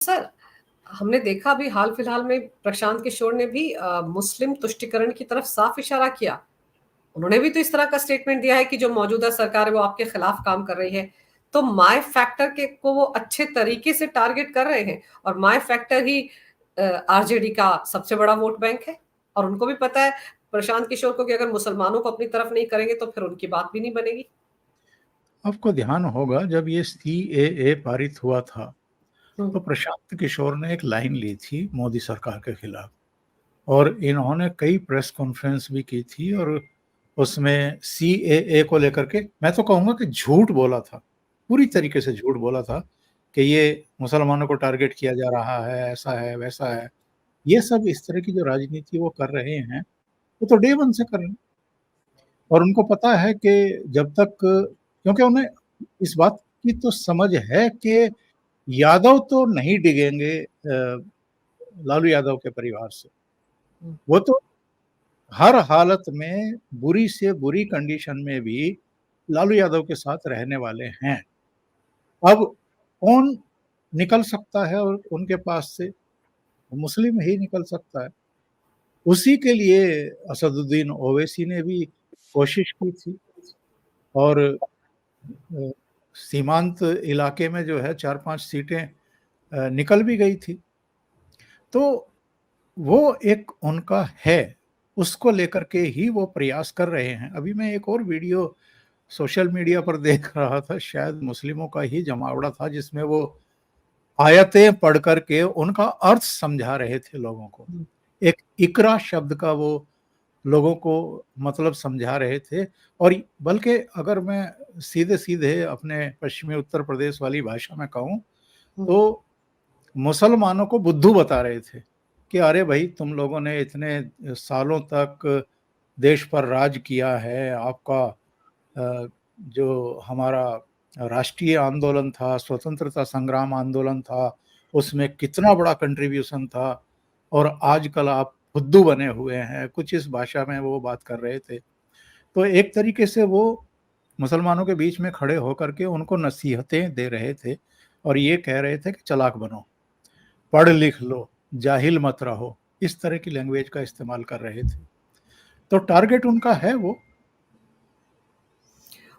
Sir, हमने देखा अभी हाल-फिलहाल में प्रशांत किशोर ने भी मुस्लिम तुष्टिकरण की तरफ साफ इशारा किया। उन्होंने भी तो इस तरह का स्टेटमेंट दिया है कि जो मौजूदा सरकार है वो आपके खिलाफ काम कर रही है। तो माय फैक्टर के को वो अच्छे तरीके से टारगेट कर रहे हैं और माय फैक्टर ही आरजेडी का सबसे बड़ा वोट बैंक है और उनको भी पता है प्रशांत किशोर को कि अगर मुसलमानों को अपनी तरफ नहीं करेंगे तो फिर उनकी बात भी नहीं बनेगी। आपको ध्यान होगा जब ये सीएए पारित हुआ था हुँ, तो प्रशांत किशोर ने एक लाइन ली थी मोदी सरकार के खिलाफ और इन्होंने कई प्रेस कॉन्फ्रेंस भी की थी और उसमें सीएए को लेकर के मैं तो कहूंगा कि झूठ बोला था, पूरी तरीके से झूठ बोला था कि ये मुसलमानों को टारगेट किया जा रहा है, ऐसा है वैसा है। ये सब इस तरह की जो राजनीति वो कर रहे हैं वो तो डे वन से कर रहे हैं और उनको पता है कि जब तक, क्योंकि उन्हें इस बात की तो समझ है कि यादव तो नहीं डिगेंगे लालू यादव के परिवार से। हुँ। वो तो हर हालत में बुरी से बुरी कंडीशन में भी लालू यादव के साथ रहने वाले हैं। अब कौन निकल सकता है और उनके पास से? मुस्लिम ही निकल सकता है। उसी के लिए असदुद्दीन ओवैसी ने भी कोशिश की थी और सीमांत इलाके में जो है 4-5 सीटें निकल भी गई थी। तो वो एक उनका है, उसको लेकर के ही वो प्रयास कर रहे हैं। अभी मैं एक और वीडियो सोशल मीडिया पर देख रहा था, शायद मुस्लिमों का ही जमावड़ा था, जिसमें वो आयतें पढ़ कर के उनका अर्थ समझा रहे थे लोगों को। हुँ। एक इकरा शब्द का वो लोगों को मतलब समझा रहे थे और बल्कि अगर मैं सीधे-सीधे अपने पश्चिमी उत्तर प्रदेश वाली भाषा में कहूँ, हुँ। तो मुसलमानों को बुद्धू बता रहे थे कि अरे भाई, तुम लोगों ने इतने सालों तक देश पर राज किया है, आपका जो हमारा राष्ट्रीय आंदोलन था, स्वतंत्रता संग्राम आंदोलन था, उसमें कितना बड़ा कंट्रीब्यूशन था और आजकल आप बुद्धू बने हुए हैं। कुछ इस भाषा में वो बात कर रहे थे। तो एक तरीके से वो मुसलमानों के बीच में खड़े होकर के उनको नसीहतें दे रहे थे और ये कह रहे थे कि चालाक बनो, पढ़ लिख लो, जाहिल मत रहो। इस तरह की लैंग्वेज का इस्तेमाल कर रहे थे। तो टारगेट उनका है वो।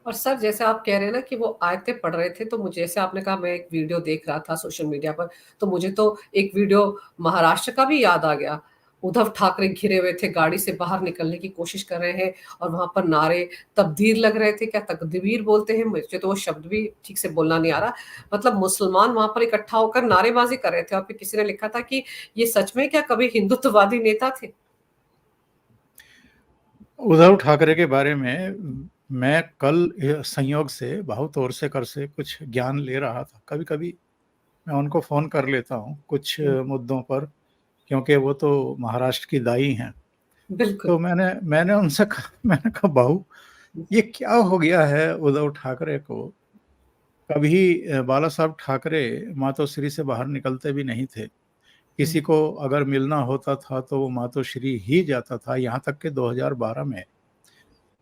और सर जैसे आप कह रहे हैं ना कि वो आयतें पढ़ रहे थे, तो मुझे जैसे आपने कहा मैं एक वीडियो देख रहा था सोशल मीडिया पर, तो मुझे तो एक वीडियो महाराष्ट्र का भी याद आ गया। उद्धव ठाकरे घिरे हुए थे, गाड़ी से बाहर निकलने की कोशिश कर रहे हैं और वहाँ पर नारे तकदीर लग रहे थे, क्या तकदीर बोलते हैं? मुझे तो वो शब्द भी ठीक से बोलना नहीं आ रहा। मतलब मुसलमान वहाँ पर इकट्ठा होकर नारेबाज़ी कर रहे थे और फिर किसी ने लिखा था कि ये सच में क्या कभी हिंदुत्ववादी नेता थे? उद्धव ठाकरे के बारे में मैं कल संयोग से बहुत और से कर से कुछ ज्ञान ले रहा था। कभी-कभी मैं उनको फ़ोन कर लेता हूँ कुछ हुँ, मुद्दों पर, क्योंकि वो तो महाराष्ट्र की दाई हैं। बिल्कुल। तो मैंने मैंने उनसे कहा, मैंने कहा, बहू, ये क्या हो गया है उद्धव ठाकरे को? कभी बाला साहब ठाकरे मातोश्री से बाहर निकलते भी नहीं थे। हुँ, किसी को अगर मिलना होता था तो वो मातोश्री ही जाता था। यहाँ तक कि 2012 में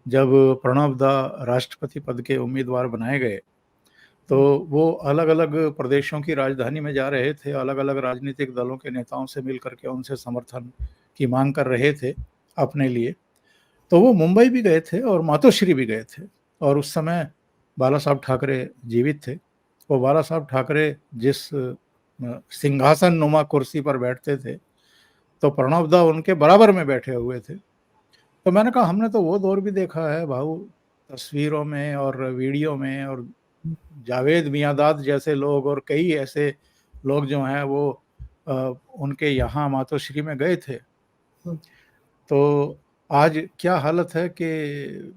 जब प्रणब दा राष्ट्रपति पद के उम्मीदवार बनाए गए, तो हुँ, वो अलग-अलग प्रदेशों की राजधानी में जा रहे थे, अलग-अलग राजनीतिक दलों के नेताओं से मिल कर के उनसे समर्थन की माँग कर रहे थे अपने लिए। तो वो मुंबई भी गए थे और मातोश्री भी गए थे और उस समय बाला साहब ठाकरे जीवित थे। वो बाला साहब ठाकरे जिस सिंहासन नुमा कुर्सी पर बैठते थे, तो प्रणब दा उनके बराबर में बैठे हुए थे। तो मैंने कहा, हमने तो वो दौर भी देखा है भाऊ, तस्वीरों में और वीडियो में, और जावेद मियांदाद जैसे लोग और कई ऐसे लोग जो हैं वो अ, उनके यहाँ मातोश्री में गए थे। हुँ। तो आज क्या हालत है कि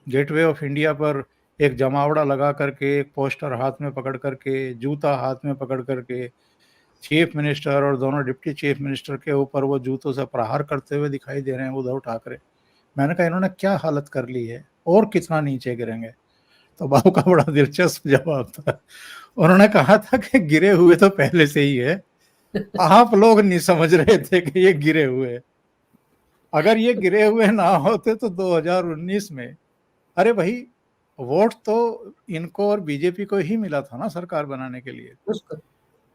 गेटवे ऑफ इंडिया पर एक जमावड़ा लगा करके, एक पोस्टर हाथ में पकड़ करके, जूता हाथ में पकड़ करके चीफ मिनिस्टर और दोनों डिप्टी चीफ मिनिस्टर के ऊपर वो जूतों से प्रहार करते हुए दिखाई दे रहे हैं उद्धव ठाकरे। मैंने कहा, इन्होंने क्या हालत कर ली है और कितना नीचे गिरेंगे? तो बाबू का बड़ा दिलचस्प जवाब था। उन्होंने कहा था कि गिरे हुए तो पहले से ही है, आप लोग नहीं समझ रहे थे कि ये गिरे हुए हैं। अगर ये गिरे हुए ना होते तो 2019 में, अरे भाई, वोट तो इनको और बीजेपी को ही मिला था ना सरकार बनाने के लिए। बिल्कुल।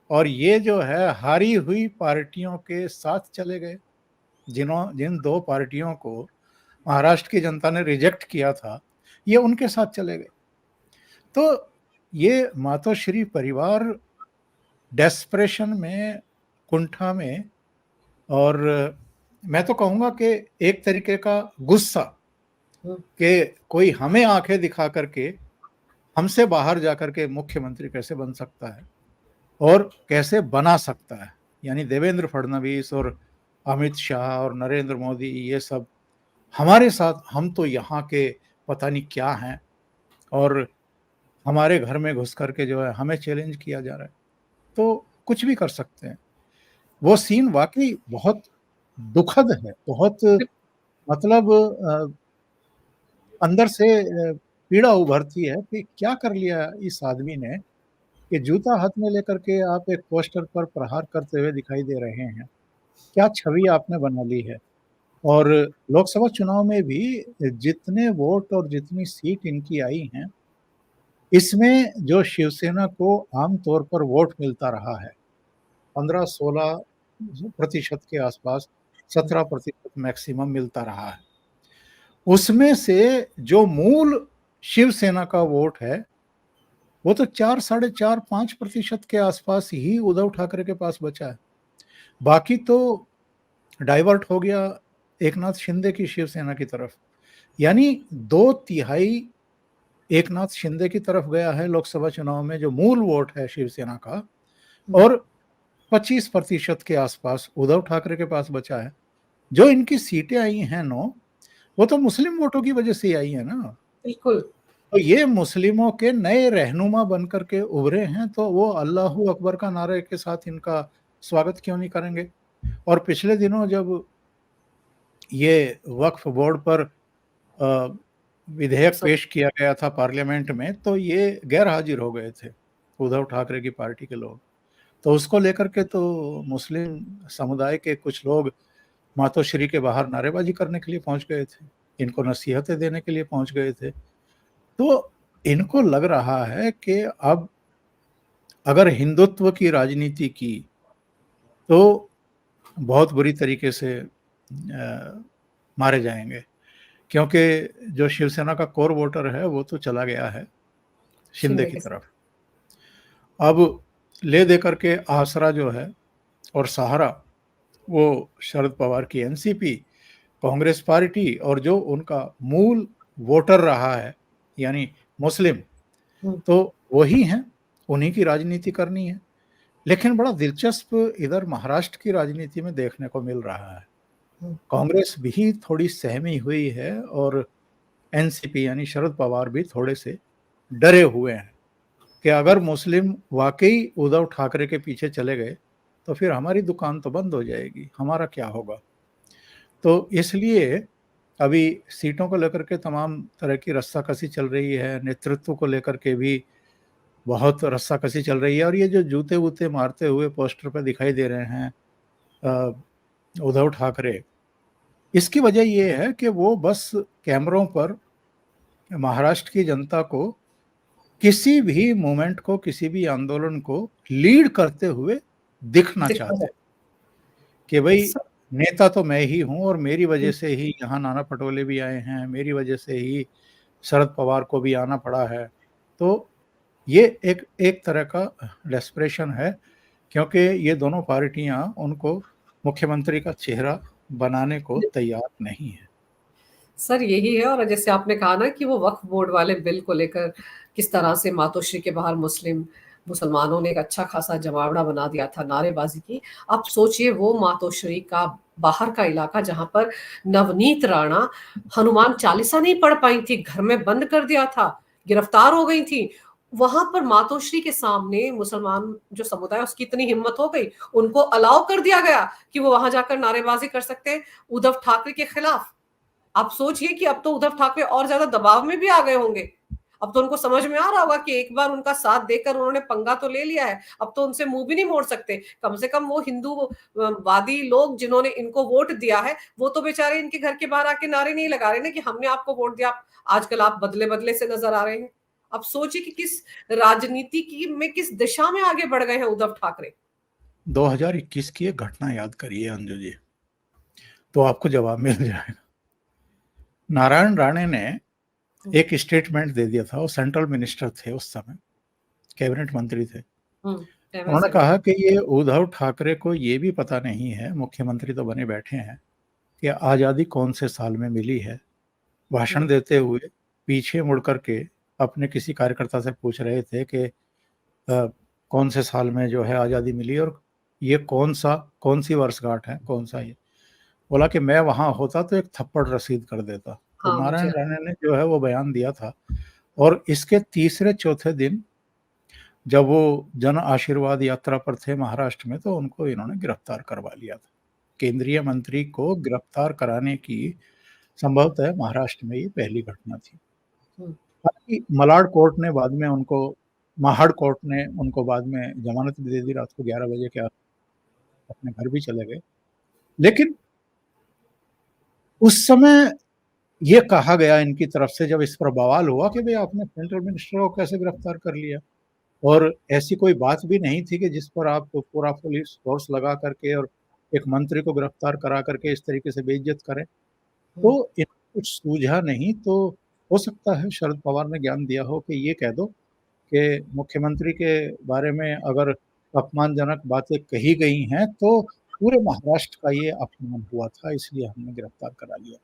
और ये जो है हारी हुई पार्टियों के साथ चले गए, जिन दो पार्टियों को महाराष्ट्र की जनता ने रिजेक्ट किया था, ये उनके साथ चले गए। तो ये मातोश्री परिवार डेस्परेशन में, कुंठा में, और मैं तो कहूंगा कि एक तरीके का गुस्सा कि कोई हमें आंखें दिखा करके हमसे बाहर जाकर के मुख्यमंत्री कैसे बन सकता है और कैसे बना सकता है। यानी देवेंद्र फडणवीस और अमित शाह और नरेंद्र मोदी, ये सब हमारे साथ, हम तो यहाँ के पता नहीं क्या हैं, और हमारे घर में घुस करके जो है हमें चैलेंज किया जा रहा है, तो कुछ भी कर सकते हैं। वो सीन वाकई बहुत दुखद है, बहुत, मतलब अंदर से पीड़ा उभरती है कि क्या कर लिया इस आदमी ने कि जूता हाथ में लेकर के आप एक पोस्टर पर प्रहार करते हुए दिखाई दे रहे हैं। क्या छवि आपने बना ली है। और लोकसभा चुनाव में भी जितने वोट और जितनी सीट इनकी आई हैं, इसमें जो शिवसेना को आमतौर पर वोट मिलता रहा है 15-16% के आसपास, 17% मैक्सिमम मिलता रहा है, उसमें से जो मूल शिवसेना का वोट है वो तो 4, 4.5, 5% के आसपास ही उद्धव ठाकरे के पास बचा है। बाकी तो डाइवर्ट हो गया एकनाथ शिंदे की शिवसेना की तरफ। यानी 2/3 एकनाथ शिंदे की तरफ गया है लोकसभा चुनाव में जो मूल वोट है शिवसेना का, और 25% के आसपास उद्धव ठाकरे के पास बचा है। जो इनकी सीटें आई हैं 9, वो तो मुस्लिम वोटों की वजह से आई है ना। बिल्कुल। तो ये मुस्लिमों के नए रहनुमा बनकर के उभरे हैं, तो वो अल्लाहू अकबर का नारे के साथ इनका स्वागत क्यों नहीं करेंगे। और पिछले दिनों जब ये वक्फ बोर्ड पर विधेयक पेश किया गया था पार्लियामेंट में, तो ये गैर हाजिर हो गए थे उद्धव ठाकरे की पार्टी के लोग। तो उसको लेकर के तो मुस्लिम समुदाय के कुछ लोग मातोश्री के बाहर नारेबाजी करने के लिए पहुंच गए थे, इनको नसीहतें देने के लिए पहुंच गए थे। तो इनको लग रहा है कि अब अगर हिंदुत्व की राजनीति की तो बहुत बुरी तरीके से मारे जाएंगे, क्योंकि जो शिवसेना का कोर वोटर है वो तो चला गया है शिंदे शिंदे की के साथ। तरफ। अब ले दे करके आसरा जो है और सहारा, वो शरद पवार की एनसीपी, कांग्रेस पार्टी, और जो उनका मूल वोटर रहा है यानी मुस्लिम, तो वही हैं, उन्हीं की राजनीति करनी है। लेकिन बड़ा दिलचस्प इधर महाराष्ट्र की राजनीति में देखने को मिल रहा है। कांग्रेस भी थोड़ी सहमी हुई है और एनसीपी यानी शरद पवार भी थोड़े से डरे हुए हैं कि अगर मुस्लिम वाकई उद्धव ठाकरे के पीछे चले गए तो फिर हमारी दुकान तो बंद हो जाएगी, हमारा क्या होगा। तो इसलिए अभी सीटों को लेकर के तमाम तरह की रस्साकसी चल रही है, नेतृत्व को लेकर के भी बहुत रस्साकसी चल रही है। और ये जो जूते वूते मारते हुए पोस्टर पे दिखाई दे रहे हैं उद्धव ठाकरे, इसकी वजह ये है कि वो बस कैमरों पर महाराष्ट्र की जनता को किसी भी मूवमेंट को, किसी भी आंदोलन को लीड करते हुए दिखना दिखा चाहते है। हैं कि भाई स- नेता तो मैं ही हूं और मेरी वजह से ही यहाँ नाना पटोले भी आए हैं, मेरी वजह से ही शरद पवार को भी आना पड़ा है। तो ये एक एक तरह का डेस्परेशन है, क्योंकि ये दोनों पार्टियां उनको मुख्यमंत्री का चेहरा बनाने को तैयार नहीं है। सर यही है। और जैसे आपने कहा ना कि वो वक्फ बोर्ड वाले बिल को लेकर किस तरह से मातोश्री के बाहर मुसलमानों ने एक अच्छा खासा जमावड़ा बना दिया था नारेबाजी की। आप सोचिए वो मातोश्री का बाहर का इलाका जहां पर नवनीत राणा हनुमान चालीसा नहीं पढ़ पाई थी, घर में बंद कर दिया था, गिरफ्तार हो गई थी, वहां पर मातोश्री के सामने मुसलमान जो समुदाय उसकी इतनी हिम्मत हो गई, उनको अलाउ कर दिया गया कि वो वहां जाकर नारेबाजी कर सकते हैं उद्धव ठाकरे के खिलाफ। आप सोचिए कि अब तो उद्धव ठाकरे और ज्यादा दबाव में भी आ गए होंगे। अब तो उनको समझ में आ रहा होगा कि एक बार उनका साथ देकर उन्होंने पंगा तो ले लिया है, अब तो उनसे मुंह भी नहीं मोड़ सकते। कम से कम वो हिंदू वादी लोग जिन्होंने इनको वोट दिया है, वो तो बेचारे इनके घर के बाहर आके नारे नहीं लगा रहे ना कि हमने आपको वोट दिया, आजकल आप बदले बदले से नजर आ रहे हैं। अब सोचिए कि किस राजनीति की में किस दिशा में आगे बढ़ गए हैं उद्धव ठाकरे। 2021 की एक घटना याद करिए अंजू जी, तो आपको जवाब मिल जाएगा। नारायण राणे ने एक स्टेटमेंट दे दिया था, वो सेंट्रल मिनिस्टर थे उस समय, कैबिनेट मंत्री थे। उन्होंने कहा कि ये उद्धव ठाकरे को ये भी पता नहीं है, मुख्यमंत्री तो बने बैठे हैं, कि आज़ादी कौन से साल में मिली है। भाषण देते हुए पीछे मुड़ करके अपने किसी कार्यकर्ता से पूछ रहे थे कि कौन से साल में जो है आज़ादी मिली और ये कौन सी वर्षगांठ है, कौन सा ये। बोला कि मैं वहां होता तो एक थप्पड़ रसीद कर देता। तो नारायण राणे ने जो है वो बयान दिया था, और इसके तीसरे चौथे दिन जब वो जन आशीर्वाद यात्रा पर थे महाराष्ट्र में, तो उनको इन्होंने गिरफ्तार करवा लिया था। केंद्रीय मंत्री को गिरफ्तार कराने की संभवतः महाराष्ट्र में ये पहली घटना थी। हालांकि महाड़ कोर्ट ने बाद में जमानत भी दे दी, रात को 11 बजे के अपने घर भी चले गए। लेकिन उस समय ये कहा गया इनकी तरफ से, जब इस पर बवाल हुआ कि भाई आपने सेंट्रल मिनिस्टर को कैसे गिरफ्तार कर लिया, और ऐसी कोई बात भी नहीं थी कि जिस पर आप पूरा पुलिस फोर्स लगा करके और एक मंत्री को गिरफ्तार करा करके इस तरीके से बेइज्जत करें। तो कुछ सूझा नहीं, तो हो सकता है शरद पवार ने ज्ञान दिया हो कि ये कह दो कि मुख्यमंत्री के बारे में अगर अपमानजनक बातें कही गई हैं तो पूरे महाराष्ट्र का ये अपमान हुआ था, इसलिए हमने गिरफ्तार करा लिया।